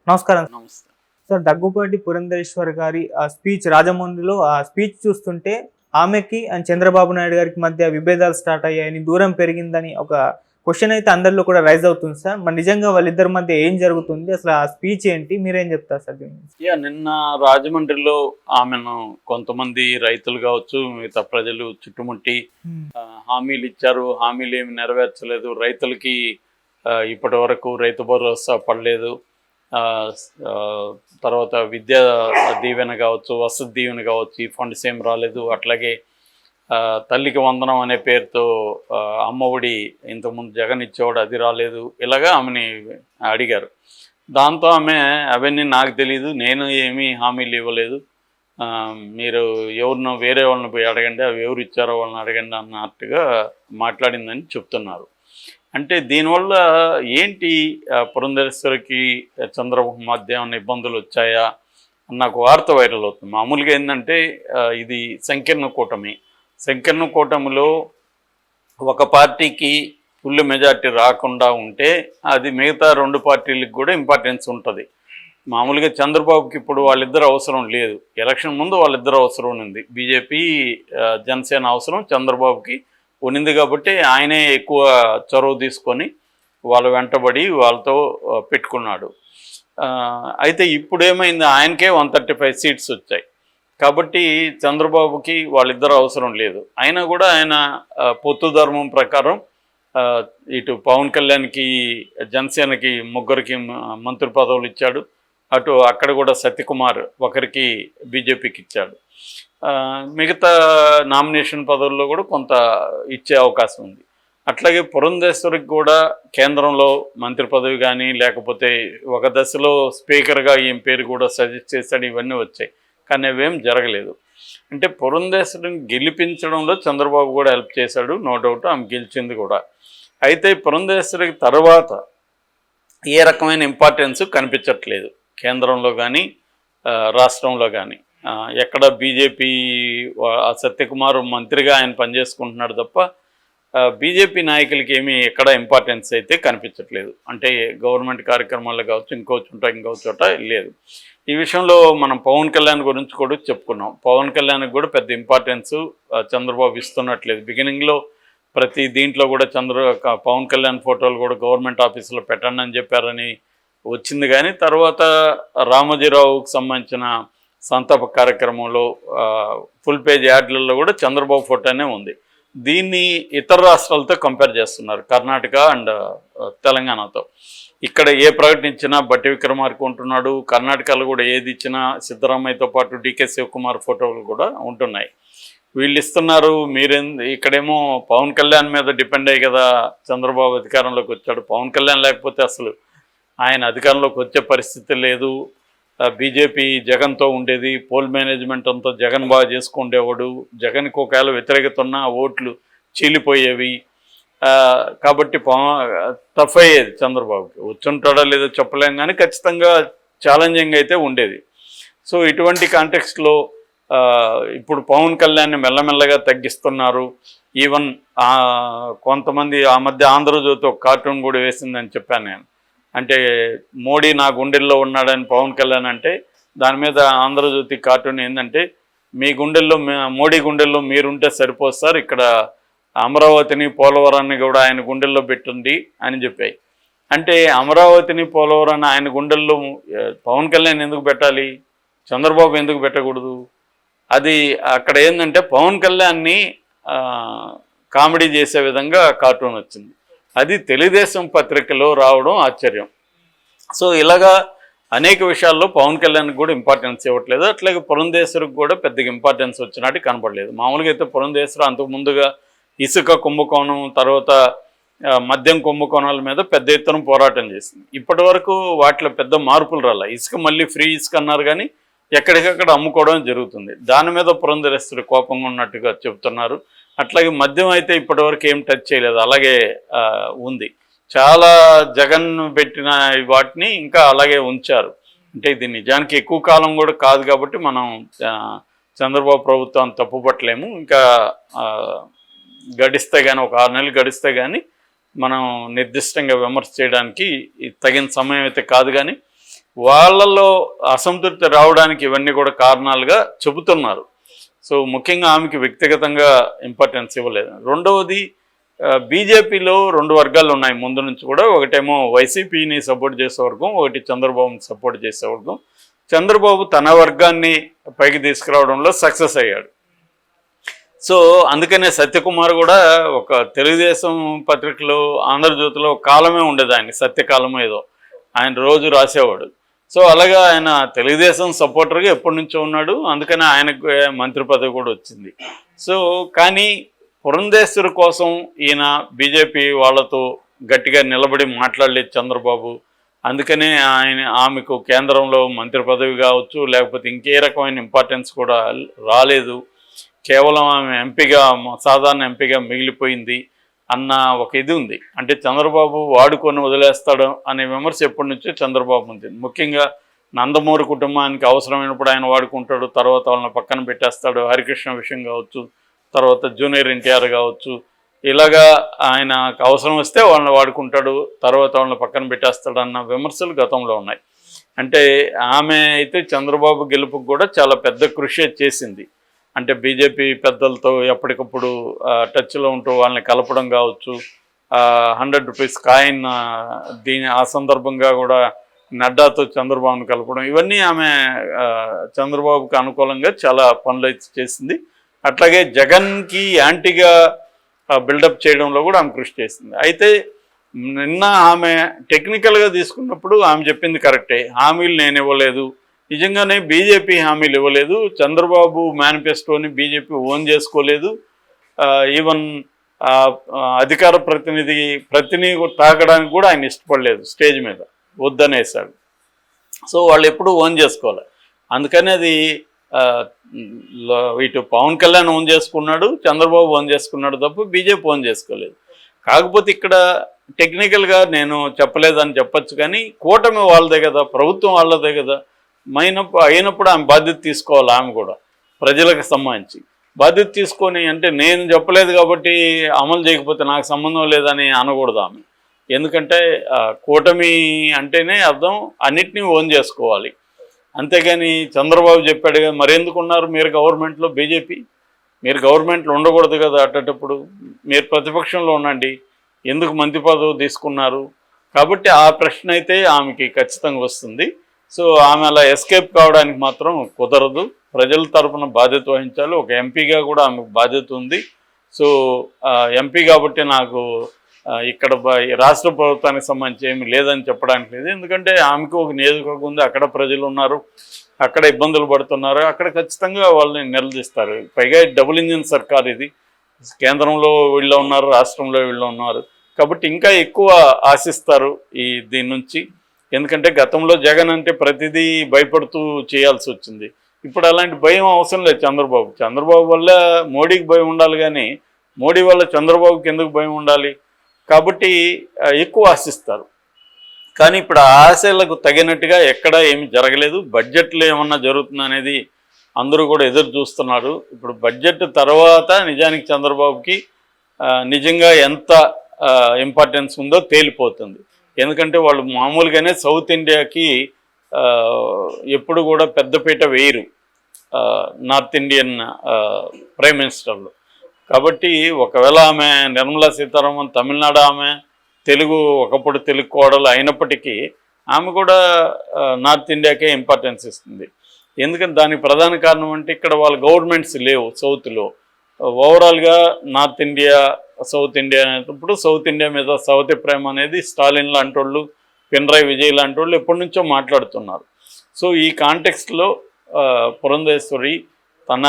నమస్కారం నమస్తే. సార్. దగ్గుపాటి పురంధరేశ్వర్ గారి ఆ స్పీచ్ రాజమండ్రిలో ఆ స్పీచ్ చూస్తుంటే ఆమెకి అండ్ చంద్రబాబు నాయుడు గారికి మధ్య విభేదాలు స్టార్ట్ అయ్యాయని, దూరం పెరిగిందని ఒక క్వశ్చన్ అయితే అందరిలో కూడా రైజ్ అవుతుంది సార్. మరి నిజంగా వాళ్ళిద్దరి మధ్య ఏం జరుగుతుంది, అసలు ఆ స్పీచ్ ఏంటి, మీరేం చెప్తారు సార్ దీని గురించి? నిన్న రాజమండ్రిలో ఆమెను కొంతమంది రైతులు కావచ్చు, మిగతా ప్రజలు చుట్టుముట్టి హామీలు ఇచ్చారు. హామీలు ఏమి నెరవేర్చలేదు. రైతులకి ఇప్పటి వరకు రైతు భరోసా పడలేదు. తర్వాత విద్యా దీవెన కావచ్చు, వసతి దీవెన కావచ్చు, ఈ ఫండ్స్ ఏం రాలేదు. అట్లాగే తల్లికి వందనం అనే పేరుతో అమ్మఒడి ఇంతకుముందు జగన్ ఇచ్చేవాడు, అది రాలేదు. ఇలాగా ఆమెని అడిగారు. దాంతో ఆమె అవన్నీ నాకు తెలీదు, నేను ఏమీ హామీలు ఇవ్వలేదు, మీరు ఎవరినో వేరే వాళ్ళని పోయి అడగండి, అవి ఎవరు ఇచ్చారో వాళ్ళని అడగండి అన్నట్టుగా మాట్లాడిందని చెప్తున్నారు. అంటే దీనివల్ల ఏంటి, పురంధరేశ్వరికి చంద్రబాబు మధ్య ఏమైనా ఇబ్బందులు వచ్చాయా అన్న ఒక వార్త వైరల్ అవుతుంది. మామూలుగా ఏంటంటే ఇది సంకీర్ణ కూటమి. సంకీర్ణ కూటమిలో ఒక పార్టీకి ఫుల్ మెజార్టీ రాకుండా ఉంటే అది మిగతా రెండు పార్టీలకు కూడా ఇంపార్టెన్స్ ఉంటుంది. మామూలుగా చంద్రబాబుకి ఇప్పుడు వాళ్ళిద్దరు అవసరం లేదు. ఎలక్షన్ ముందు వాళ్ళిద్దరు అవసరం ఉంది. బీజేపీ జనసేన అవసరం చంద్రబాబుకి ఉన్నింది కాబట్టి ఆయనే ఎక్కువ చొరవ తీసుకొని వాళ్ళ వెంటబడి వాళ్ళతో పెట్టుకున్నాడు. అయితే ఇప్పుడు ఏమైంది, ఆయనకే 135 సీట్స్ వచ్చాయి కాబట్టి చంద్రబాబుకి వాళ్ళిద్దరు అవసరం లేదు. అయినా కూడా ఆయన పొత్తు ధర్మం ప్రకారం ఇటు పవన్ కళ్యాణ్కి జనసేనకి ముగ్గురికి మంత్రి పదవులు ఇచ్చాడు. అటు అక్కడ కూడా సత్యకుమార్ ఒకరికి బీజేపీకి ఇచ్చాడు. మిగతా నామినేషన్ పదవుల్లో కూడా కొంత ఇచ్చే అవకాశం ఉంది. అట్లాగే పురంధేశ్వరికి కూడా కేంద్రంలో మంత్రి పదవి కానీ, లేకపోతే ఒక దశలో స్పీకర్గా ఈయన పేరు కూడా సజెస్ట్ చేశాడు. ఇవన్నీ వచ్చాయి, కానీ అవేం జరగలేదు. అంటే పురంధేశ్వరిని గెలిపించడంలో చంద్రబాబు కూడా హెల్ప్ చేశాడు, నో డౌట్. ఆమె గెలిచింది కూడా. అయితే పురంధేశ్వరికి తర్వాత ఏ రకమైన ఇంపార్టెన్స్ కనిపించట్లేదు కేంద్రంలో కానీ రాష్ట్రంలో కానీ. ఎక్కడ బీజేపీ సత్యకుమార్ మంత్రిగా ఆయన పనిచేసుకుంటున్నాడు తప్ప బీజేపీ నాయకులకి ఏమీ ఎక్కడ ఇంపార్టెన్స్ అయితే కనిపించట్లేదు. అంటే గవర్నమెంట్ కార్యక్రమాల్లో కావచ్చు, ఇంకో చోట లేదు. ఈ విషయంలో మనం పవన్ కళ్యాణ్ గురించి కూడా చెప్పుకున్నాం. పవన్ కళ్యాణ్కి కూడా పెద్ద ఇంపార్టెన్స్ చంద్రబాబు ఇస్తున్నట్లేదు. బిగినింగ్లో ప్రతి దీంట్లో కూడా పవన్ కళ్యాణ్ ఫోటోలు కూడా గవర్నమెంట్ ఆఫీసులో పెట్టండి అని చెప్పారని వచ్చింది. కానీ తర్వాత రామోజీరావుకు సంబంధించిన సంతాప కార్యక్రమంలో ఫుల్ పేజ్ యాడ్లలో కూడా చంద్రబాబు ఫోటోనే ఉంది. దీన్ని ఇతర రాష్ట్రాలతో కంపేర్ చేస్తున్నారు, కర్ణాటక అండ్ తెలంగాణతో. ఇక్కడ ఏ ప్రకటించినా బట్టి విక్రమార్క ఉంటున్నాడు, కర్ణాటకలో కూడా ఏది ఇచ్చినా సిద్ధరామయ్యతో పాటు డీకే శివకుమార్ ఫోటోలు కూడా ఉంటున్నాయి. వీళ్ళు ఇస్తున్నారు, ఇక్కడేమో పవన్ కళ్యాణ్ మీద డిపెండ్ అయ్యి కదా చంద్రబాబు అధికారంలోకి వచ్చాడు. పవన్ కళ్యాణ్ లేకపోతే అసలు ఆయన అధికారంలోకి వచ్చే పరిస్థితి లేదు. బీజేపీ జగన్తో ఉండేది, పోల్ మేనేజ్మెంట్ అంతా జగన్ బాగా చేసుకుండేవాడు. జగన్కి ఒకవేళ వ్యతిరేకత ఉన్న ఓట్లు చీలిపోయేవి. కాబట్టి టఫ్ అయ్యేది చంద్రబాబుకి. వచ్చుంటాడా లేదో చెప్పలేం, కానీ ఖచ్చితంగా ఛాలెంజింగ్ అయితే ఉండేది. సో ఇటువంటి కాంటెక్స్ట్లో ఇప్పుడు పవన్ కళ్యాణ్ని మెల్లమెల్లగా తగ్గిస్తున్నారు. ఈవెన్ కొంతమంది ఆ మధ్య ఆంధ్రజ్యోతి ఒక కార్టూన్ కూడా వేసిందని చెప్పాను నేను. అంటే మోడీ నా గుండెల్లో ఉన్నాడని పవన్ కళ్యాణ్ అంటే, దాని మీద ఆంధ్రజ్యోతి కార్టూన్ ఏంటంటే, మీ గుండెల్లో మోడీ గుండెల్లో మీరుంటే సరిపోదు సార్, ఇక్కడ అమరావతిని పోలవరాన్ని కూడా ఆయన గుండెల్లో పెట్టండి అని చెప్పాయి. అంటే అమరావతిని పోలవరాన్ని ఆయన గుండెల్లో పవన్ కళ్యాణ్ ఎందుకు పెట్టాలి, చంద్రబాబు ఎందుకు పెట్టకూడదు? అది అక్కడ ఏంటంటే పవన్ కళ్యాణ్ని కామెడీ చేసే విధంగా కార్టూన్ వచ్చింది. అది తెలుగుదేశం పత్రికలో రావడం ఆశ్చర్యం. సో ఇలాగా అనేక విషయాల్లో పవన్ కళ్యాణ్కి కూడా ఇంపార్టెన్స్ ఇవ్వట్లేదు. అట్లాగే పురంధేశ్వరికి కూడా పెద్దగా ఇంపార్టెన్స్ వచ్చినట్టు కనపడలేదు. మామూలుగా అయితే పురంధేశ్వరి అంతకు ముందుగా ఇసుక కుంభకోణం, తర్వాత మద్యం కుంభకోణాల మీద పెద్ద ఎత్తున పోరాటం చేసింది. ఇప్పటి వరకు వాటిలో పెద్ద మార్పులు రాలే. ఇసుక మళ్ళీ ఫ్రీ ఇసుక అన్నారు, కానీ ఎక్కడికక్కడ అమ్ముకోవడం జరుగుతుంది. దాని మీద పురంధరేశ్వరి కోపంగా ఉన్నట్టుగా చెబుతున్నారు. అట్లాగే మద్యం అయితే ఇప్పటివరకు ఏం టచ్ చేయలేదు, అలాగే ఉంది. చాలా జగన్ పెట్టిన వాటిని ఇంకా అలాగే ఉంచారు. అంటే ఇది నిజానికి ఎక్కువ కాలం కూడా కాదు కాబట్టి మనం చంద్రబాబు ప్రభుత్వం తప్పుపట్టలేము. ఇంకా గడిస్తే కానీ ఒక 6 నెలలు గడిస్తే కానీ మనం నిర్దిష్టంగా విమర్శ చేయడానికి తగిన సమయం అయితే కాదు. కానీ వాళ్ళలో అసంతృప్తి రావడానికి ఇవన్నీ కూడా కారణాలుగా చెబుతున్నారు. సో ముఖ్యంగా ఆమెకి వ్యక్తిగతంగా ఇంపార్టెన్స్ ఇవ్వలేదు. రెండవది బీజేపీలో 2 వర్గాలు ఉన్నాయి ముందు నుంచి కూడా. ఒకటేమో వైసీపీని సపోర్ట్ చేసే వర్గం, ఒకటి చంద్రబాబుని సపోర్ట్ చేసే వర్గం. చంద్రబాబు తన వర్గాన్ని పైకి తీసుకురావడంలో సక్సెస్ అయ్యాడు. సో అందుకనే సత్యకుమార్ కూడా ఒక తెలుగుదేశం పత్రికలో, ఆంధ్రజ్యోతిలో కాలమే ఉండేది ఆయన, సత్యకాలం ఏదో ఆయన రోజు రాసేవాడు. సో అలాగా ఆయన తెలుగుదేశం సపోర్టర్గా ఎప్పటి నుంచో ఉన్నాడు. అందుకనే ఆయనకు మంత్రి పదవి కూడా వచ్చింది. సో కానీ పురంధేశ్వరి కోసం ఈయన బీజేపీ వాళ్ళతో గట్టిగా నిలబడి మాట్లాడలేదు చంద్రబాబు. అందుకనే ఆమెకు కేంద్రంలో మంత్రి పదవి కావచ్చు, లేకపోతే ఇంకే రకమైన ఇంపార్టెన్స్ కూడా రాలేదు. కేవలం ఆమె ఎంపీగా, సాధారణ ఎంపీగా మిగిలిపోయింది అన్న ఒక ఇది ఉంది. అంటే చంద్రబాబు వాడుకొని వదిలేస్తాడు అనే విమర్శ ఎప్పటి నుంచో చంద్రబాబు ఉంది. ముఖ్యంగా నందమూరి కుటుంబానికి అవసరమైనప్పుడు ఆయన వాడుకుంటాడు, తర్వాత వాళ్ళని పక్కన పెట్టేస్తాడు. హరికృష్ణ విషయం కావచ్చు, తర్వాత జూనియర్ ఎన్టీఆర్ కావచ్చు, ఇలాగా ఆయనకు అవసరం వస్తే వాళ్ళని వాడుకుంటాడు, తర్వాత వాళ్ళని పక్కన పెట్టేస్తాడు అన్న విమర్శలు గతంలో ఉన్నాయి. అంటే ఆమె అయితే చంద్రబాబు గెలుపుకు కూడా చాలా పెద్ద కృషి చేసింది. అంటే బీజేపీ పెద్దలతో ఎప్పటికప్పుడు టచ్లో ఉంటూ వాళ్ళని కలపడం కావచ్చు, 100 రూపీస్ కాయిన్ ఆ సందర్భంగా కూడా నడ్డాతో చంద్రబాబును కలపడం, ఇవన్నీ ఆమె చంద్రబాబుకి అనుకూలంగా చాలా పనులు అయితే చేసింది. అట్లాగే జగన్కి యాంటీగా బిల్డప్ చేయడంలో కూడా ఆమె కృషి చేసింది. అయితే నిన్న ఆమె టెక్నికల్గా తీసుకున్నప్పుడు ఆమె చెప్పింది కరెక్టే, హామీలు నేను ఇవ్వలేదు, నిజంగానే బీజేపీ హామీలు ఇవ్వలేదు, చంద్రబాబు మేనిఫెస్టోని బీజేపీ ఓన్ చేసుకోలేదు, ఈవెన్ అధికార ప్రతినిధి తాకడానికి కూడా ఆయన ఇష్టపడలేదు, స్టేజ్ మీద వద్దనేసాడు. సో వాళ్ళు ఎప్పుడూ ఓన్ చేసుకోవాలి. అందుకని అది ఇటు పవన్ కళ్యాణ్ ఓన్ చేసుకున్నాడు, చంద్రబాబు ఓన్ చేసుకున్నాడు తప్ప బీజేపీ ఓన్ చేసుకోలేదు. కాకపోతే ఇక్కడ టెక్నికల్గా నేను చెప్పలేదని చెప్పచ్చు, కానీ కూటమి వాళ్ళదే కదా, ప్రభుత్వం వాళ్ళదే కదా, అయినప్పుడు ఆమె బాధ్యత తీసుకోవాలి. ఆమె కూడా ప్రజలకు సంబంధించి బాధ్యత తీసుకొని, అంటే నేను చెప్పలేదు కాబట్టి అమలు చేయకపోతే నాకు సంబంధం లేదని అనకూడదు ఆమె. ఎందుకంటే కూటమి అంటేనే అర్థం అన్నిటినీ ఓన్ చేసుకోవాలి. అంతేగాని చంద్రబాబు చెప్పాడుగా, మరెందుకు ఉన్నారు మీరు గవర్నమెంట్లో, బీజేపీ మీరు గవర్నమెంట్లో ఉండకూడదు కదా, అట్టేటప్పుడు మీరు ప్రతిపక్షంలో ఉండండి, ఎందుకు మంత్రి పదవి తీసుకున్నారు? కాబట్టి ఆ ప్రశ్న అయితే ఆమెకి ఖచ్చితంగా వస్తుంది. సో ఆమె అలా ఎస్కేప్ కావడానికి మాత్రం కుదరదు. ప్రజల తరఫున బాధ్యత వహించాలి. ఒక ఎంపీగా కూడా ఆమెకు బాధ్యత ఉంది. సో ఎంపీ కాబట్టి నాకు ఇక్కడ రాష్ట్ర ప్రభుత్వానికి సంబంధించి ఏమి లేదని చెప్పడానికి లేదు. ఎందుకంటే ఆమెకు ఒక నియోజకవర్గం ఉంది, అక్కడ ప్రజలు ఉన్నారు, అక్కడ ఇబ్బందులు పడుతున్నారు, అక్కడ ఖచ్చితంగా వాళ్ళని నిలదీస్తారు. పైగా డబుల్ ఇంజిన్ సర్కార్ ఇది, కేంద్రంలో వీళ్ళు ఉన్నారు, రాష్ట్రంలో వీళ్ళు ఉన్నారు, కాబట్టి ఇంకా ఎక్కువ ఆశిస్తారు దీని నుంచి. ఎందుకంటే గతంలో జగన్ అంటే ప్రతిదీ భయపడుతూ చేయాల్సి వచ్చింది. ఇప్పుడు అలాంటి భయం అవసరం లేదు చంద్రబాబు వల్ల మోడీకి భయం ఉండాలి, కానీ మోడీ వల్ల చంద్రబాబుకి ఎందుకు భయం ఉండాలి? కాబట్టి ఎక్కువ ఆశిస్తారు. కానీ ఇప్పుడు ఆ ఆశలకు తగినట్టుగా ఎక్కడా ఏమి జరగలేదు. బడ్జెట్లో ఏమన్నా జరుగుతుంది అనేది అందరూ కూడా ఎదురు చూస్తున్నారు. ఇప్పుడు బడ్జెట్ తర్వాత నిజానికి చంద్రబాబుకి నిజంగా ఎంత ఇంపార్టెన్స్ ఉందో తేలిపోతుంది. ఎందుకంటే వాళ్ళు మామూలుగానే సౌత్ ఇండియాకి ఎప్పుడు కూడా పెద్దపీట వేయరు నార్త్ ఇండియన్ ప్రైమ్ మినిస్టర్లు. కాబట్టి ఒకవేళ ఆమె నిర్మలా సీతారామన్ తమిళనాడు ఆమె, ఒకప్పుడు తెలుగు కోడలు అయినప్పటికీ ఆమె కూడా నార్త్ ఇండియాకే ఇంపార్టెన్స్ ఇస్తుంది. ఎందుకంటే దానికి ప్రధాన కారణం అంటే ఇక్కడ వాళ్ళ గవర్నమెంట్స్ లేవు సౌత్లో. ఓవరాల్గా నార్త్ ఇండియా, సౌత్ ఇండియా అనేటప్పుడు సౌత్ ఇండియా మీద సౌతి ప్రేమ అనేది స్టాలిన్ లాంటి వాళ్ళు, పినరాయి విజయ్ లాంటి వాళ్ళు ఎప్పటి నుంచో మాట్లాడుతున్నారు. సో ఈ కాంటెక్స్ట్లో పురంధేశ్వరి తన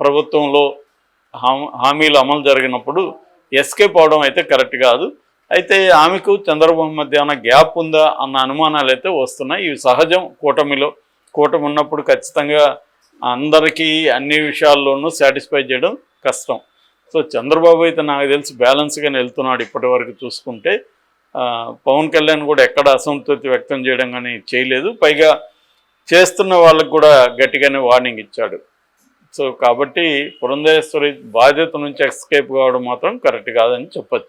ప్రభుత్వంలో హామీలు అమలు జరిగినప్పుడు ఎస్కేప్ అవడం అయితే కరెక్ట్ కాదు. అయితే ఆమెకు చంద్రబాబు మధ్య ఏమైనా గ్యాప్ ఉందా అన్న అనుమానాలు అయితే వస్తున్నాయి. ఇవి సహజం. కూటమి ఉన్నప్పుడు ఖచ్చితంగా అందరికీ అన్ని విషయాల్లోనూ సాటిస్ఫై చేయడం కష్టం. సో చంద్రబాబు అయితే నాకు తెలిసి బ్యాలెన్స్గానే వెళ్తున్నాడు ఇప్పటి వరకు చూసుకుంటే. పవన్ కళ్యాణ్ కూడా ఎక్కడ అసంతృప్తి వ్యక్తం చేయడం కానీ చేయలేదు. పైగా చేస్తున్న వాళ్ళకు కూడా గట్టిగానే వార్నింగ్ ఇచ్చాడు. సో కాబట్టి పురంధేశ్వరి బాధ్యత నుంచి ఎస్కేప్ కావడం మాత్రం కరెక్ట్ కాదని చెప్పచ్చు.